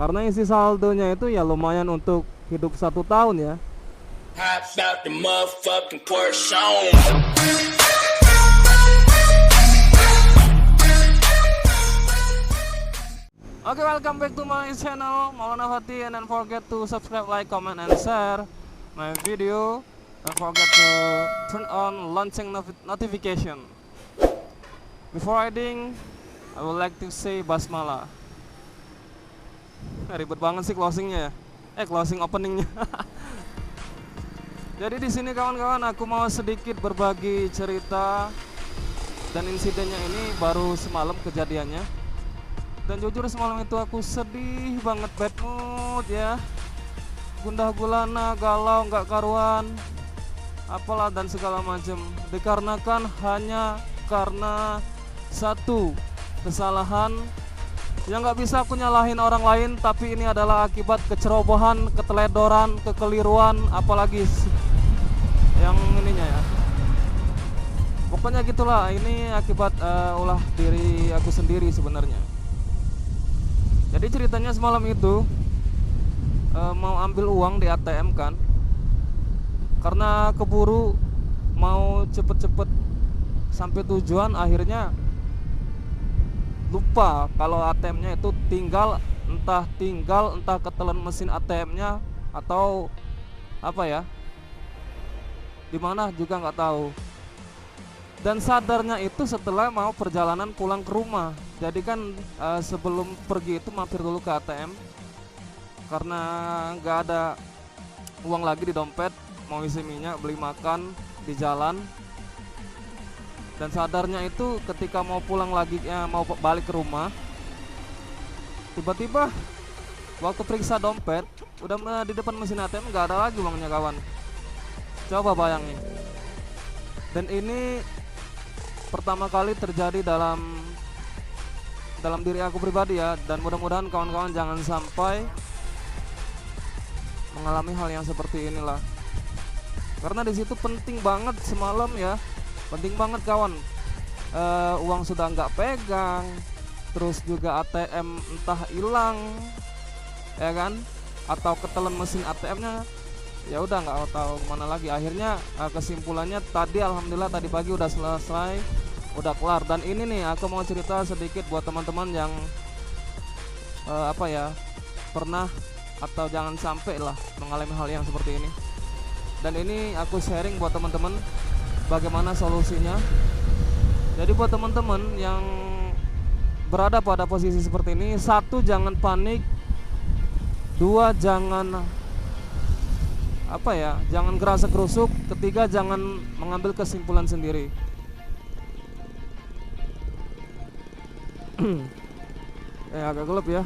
karena isi saldonya itu ya lumayan untuk hidup 1 tahun ya. Hop out the motherfucking Porsche on. Oke, welcome back to my channel Maulana Fatih, and don't forget to subscribe, like, comment, and share my video. Don't forget to turn on launching notification. Before ending, I would like to say basmalah. Ribet banget sih closingnya ya. Closing openingnya. Jadi di sini kawan-kawan, aku mau sedikit berbagi cerita, dan insidennya ini baru semalam kejadiannya. Dan jujur semalam itu aku sedih banget, bad mood ya, gundah gulana, galau, nggak karuan, apalah dan segala macam. Dikarenakan hanya karena satu kesalahan yang nggak bisa aku nyalahin orang lain, tapi ini adalah akibat kecerobohan, keteledoran, kekeliruan, apalagi yang ininya ya. Pokoknya gitulah, ini akibat ulah diri aku sendiri sebenarnya. Jadi ceritanya semalam itu mau ambil uang di ATM kan, karena keburu mau cepet-cepet sampai tujuan, akhirnya lupa kalau ATM-nya itu tinggal entah ketelan mesin ATM-nya atau apa ya, dimana juga nggak tahu. Dan sadarnya itu setelah mau perjalanan pulang ke rumah. Jadi kan sebelum pergi itu mampir dulu ke ATM, karena nggak ada uang lagi di dompet, mau isi minyak, beli makan di jalan. Dan sadarnya itu ketika mau pulang lagi, mau balik ke rumah, tiba-tiba waktu periksa dompet udah di depan mesin ATM nggak ada lagi uangnya kawan. Coba bayangin. Dan ini pertama kali terjadi dalam diri aku pribadi ya, dan mudah-mudahan kawan-kawan jangan sampai mengalami hal yang seperti inilah. Karena di situ penting banget semalam ya, penting banget kawan. Uang sudah nggak pegang, terus juga ATM entah hilang, ya kan? Atau ketelan mesin ATM-nya, ya udah nggak tahu kemana lagi. Akhirnya kesimpulannya tadi alhamdulillah tadi pagi udah selesai, udah kelar. Dan ini nih aku mau cerita sedikit buat teman-teman yang pernah atau jangan sampai lah mengalami hal yang seperti ini. Dan ini aku sharing buat teman-teman bagaimana solusinya. Jadi buat teman-teman yang berada pada posisi seperti ini, satu, jangan panik. Dua, jangan jangan gerasa kerusuk. Ketiga, jangan mengambil kesimpulan sendiri. Agak gelap ya,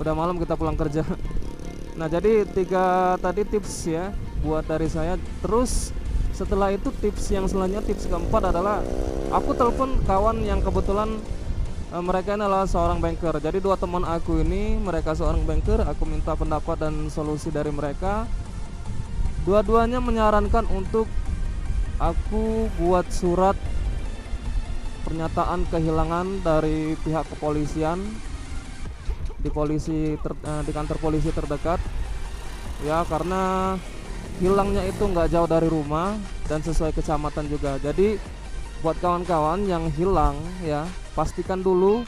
udah malam kita pulang kerja. Nah, jadi 3 tadi tips ya buat dari saya. Terus setelah itu tips yang selanjutnya, tips keempat adalah aku telepon kawan yang kebetulan mereka adalah seorang banker. Jadi 2 teman aku ini mereka seorang banker. Aku minta pendapat dan solusi dari mereka. Dua-duanya menyarankan untuk aku buat surat pernyataan kehilangan dari pihak kepolisian di kantor polisi terdekat ya, karena hilangnya itu nggak jauh dari rumah dan sesuai kecamatan juga. Jadi buat kawan-kawan yang hilang ya, pastikan dulu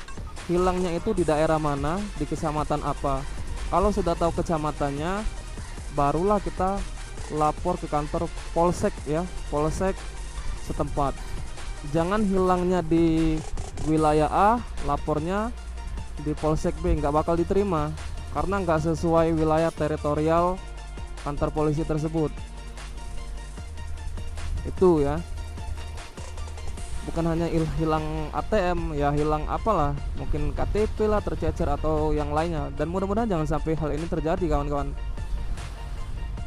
hilangnya itu di daerah mana, di kecamatan apa. Kalau sudah tahu kecamatannya, barulah kita lapor ke kantor polsek ya, polsek setempat. Jangan hilangnya di wilayah A, lapornya di polsek B, nggak bakal diterima karena nggak sesuai wilayah teritorial kantor polisi tersebut. Itu ya, bukan hanya hilang ATM ya, hilang apalah, mungkin KTP lah tercecer atau yang lainnya. Dan mudah-mudahan jangan sampai hal ini terjadi kawan-kawan.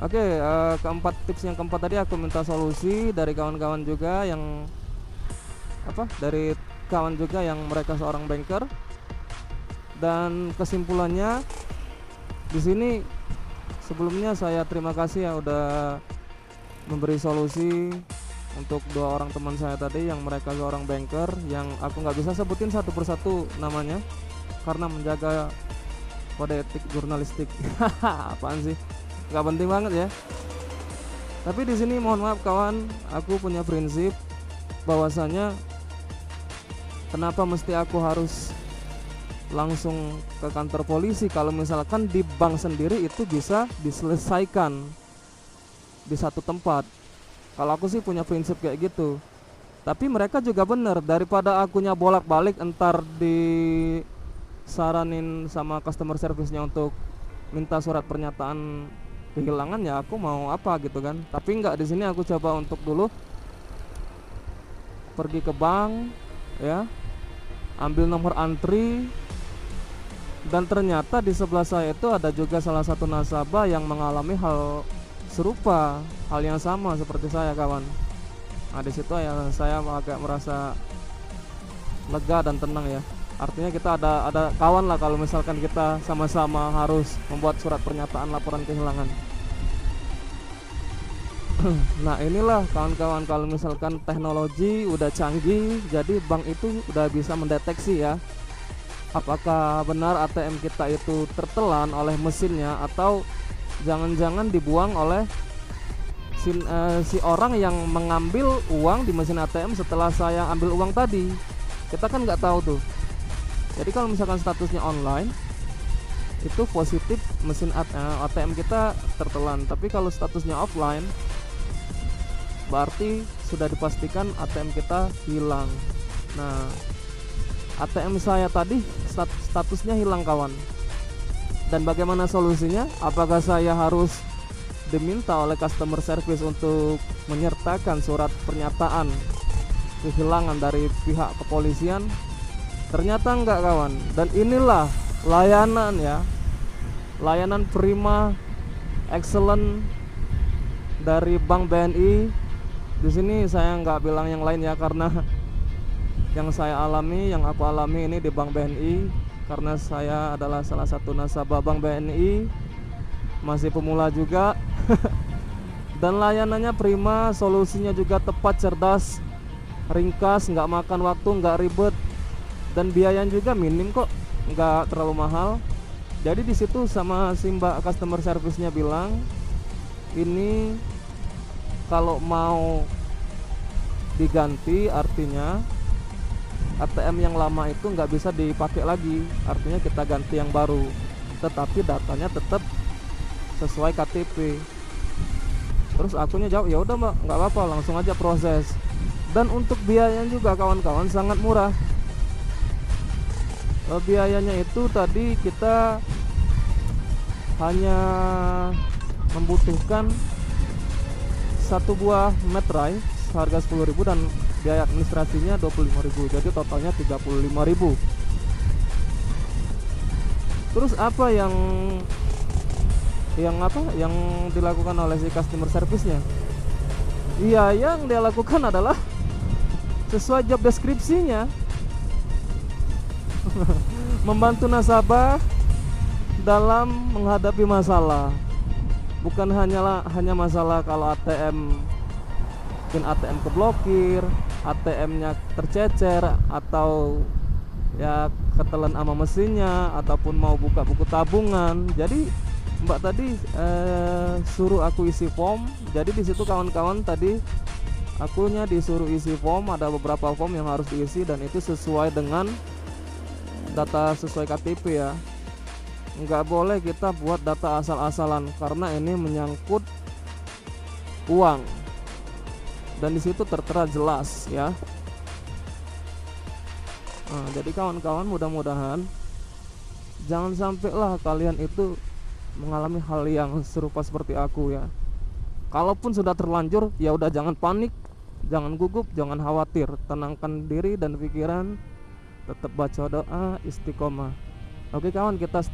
Oke, tips yang keempat tadi aku minta solusi dari kawan-kawan juga yang dari kawan juga yang mereka seorang banker. Dan kesimpulannya di sini, sebelumnya saya terima kasih ya udah memberi solusi untuk 2 orang teman saya tadi yang mereka seorang banker, yang aku nggak bisa sebutin satu persatu namanya karena menjaga kode etik jurnalistik. Apaan sih? Nggak penting banget ya. Tapi di sini mohon maaf kawan, aku punya prinsip bahwasanya kenapa mesti aku harus langsung ke kantor polisi kalau misalkan di bank sendiri itu bisa diselesaikan di satu tempat. Kalau aku sih punya prinsip kayak gitu. Tapi mereka juga bener, daripada akunya bolak-balik entar disaranin sama customer service-nya untuk minta surat pernyataan kehilangan, ya aku mau apa gitu kan. Tapi enggak, di sini aku coba untuk dulu pergi ke bank ya, ambil nomor antri, dan ternyata di sebelah saya itu ada juga salah satu nasabah yang mengalami hal serupa, hal yang sama seperti saya kawan. Nah di situ ya saya agak merasa lega dan tenang ya. Artinya kita ada kawan lah kalau misalkan kita sama-sama harus membuat surat pernyataan laporan kehilangan. Nah inilah kawan-kawan, kalau misalkan teknologi udah canggih, jadi bank itu udah bisa mendeteksi ya, apakah benar ATM kita itu tertelan oleh mesinnya atau jangan-jangan dibuang oleh si orang yang mengambil uang di mesin ATM setelah saya ambil uang tadi. Kita kan nggak tahu tuh. Jadi kalau misalkan statusnya online itu positif, mesin ATM kita tertelan. Tapi kalau statusnya offline berarti sudah dipastikan ATM kita hilang. Nah ATM saya tadi statusnya hilang kawan. Dan bagaimana solusinya? Apakah saya harus diminta oleh customer service untuk menyertakan surat pernyataan kehilangan dari pihak kepolisian? Ternyata enggak kawan. Dan inilah layanan ya, layanan prima, excellent dari Bank BNI. Di sini saya nggak bilang yang lain ya, karena yang saya alami, yang aku alami ini di Bank BNI, karena saya adalah salah satu nasabah Bank BNI, masih pemula juga. Dan layanannya prima, solusinya juga tepat, cerdas, ringkas, nggak makan waktu, nggak ribet, dan biayanya juga minim kok, nggak terlalu mahal. Jadi di situ sama si mbak customer service-nya bilang, ini kalau mau diganti artinya ATM yang lama itu nggak bisa dipakai lagi, artinya kita ganti yang baru, tetapi datanya tetap sesuai KTP. Terus akunya jawab, ya udah mbak, nggak apa-apa, langsung aja proses. Dan untuk biayanya juga kawan-kawan sangat murah. Biayanya itu tadi kita hanya membutuhkan satu buah materai seharga 10.000 dan biaya administrasinya 25.000, jadi totalnya 35.000. Terus apa yang dilakukan oleh si customer service-nya? Iya, yang dia lakukan adalah sesuai job deskripsinya. Membantu nasabah dalam menghadapi masalah. Bukan hanya masalah kalau ATM, mungkin ATM keblokir, ATM-nya tercecer, atau ya ketelan sama mesinnya, ataupun mau buka buku tabungan. Jadi mbak tadi suruh aku isi form. Jadi di situ kawan-kawan tadi akunya disuruh isi form, ada beberapa form yang harus diisi dan itu sesuai dengan data sesuai KTP ya. Nggak boleh kita buat data asal-asalan karena ini menyangkut uang. Dan di situ tertera jelas ya. Nah, jadi kawan-kawan, mudah-mudahan jangan sampai lah kalian itu mengalami hal yang serupa seperti aku ya. Kalaupun sudah terlanjur, ya udah jangan panik, jangan gugup, jangan khawatir, tenangkan diri dan pikiran, tetap baca doa, istiqomah. Oke kawan, kita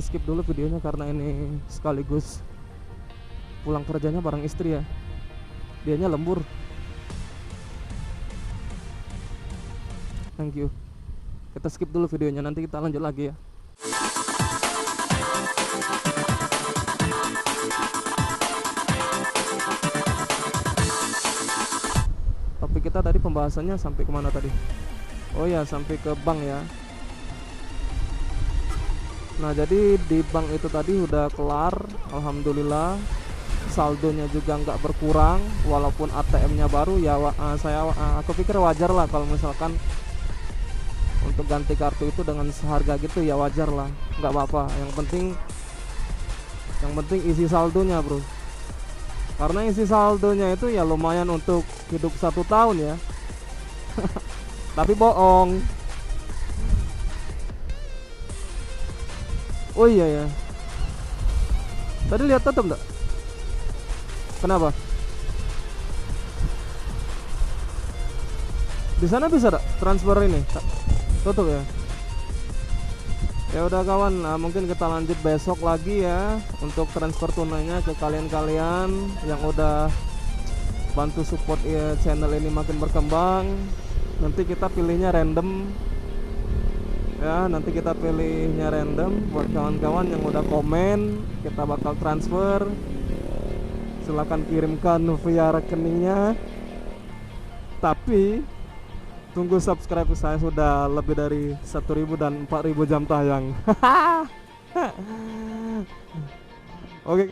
skip dulu videonya karena ini sekaligus pulang kerjanya bareng istri ya. Dianya lembur. Thank you. Kita skip dulu videonya, nanti kita lanjut lagi ya. Topik kita tadi pembahasannya sampai kemana tadi? Oh ya, sampai ke bank ya. Nah jadi di bank itu tadi udah kelar, alhamdulillah. Saldonya juga nggak berkurang, walaupun ATM-nya baru ya. Aku pikir wajar lah kalau misalkan untuk ganti kartu itu dengan seharga gitu, ya wajar lah, nggak apa-apa. Yang penting isi saldonya, bro. Karena isi saldonya itu ya lumayan untuk hidup 1 tahun ya. Tapi bohong. Oh iya ya. Tadi lihat tutup enggak? Kenapa? Di sana bisa enggak transfer ini? Tutup ya. Ya udah kawan, mungkin kita lanjut besok lagi ya untuk transfer tunainya ke kalian-kalian yang udah bantu support channel ini makin berkembang. Nanti kita pilihnya random ya, nanti kita pilihnya random buat kawan-kawan yang udah komen, kita bakal transfer. Silahkan kirimkan via rekeningnya. Tapi tunggu subscribe saya, sudah lebih dari 1.000 dan 4.000 jam tayang. Oke.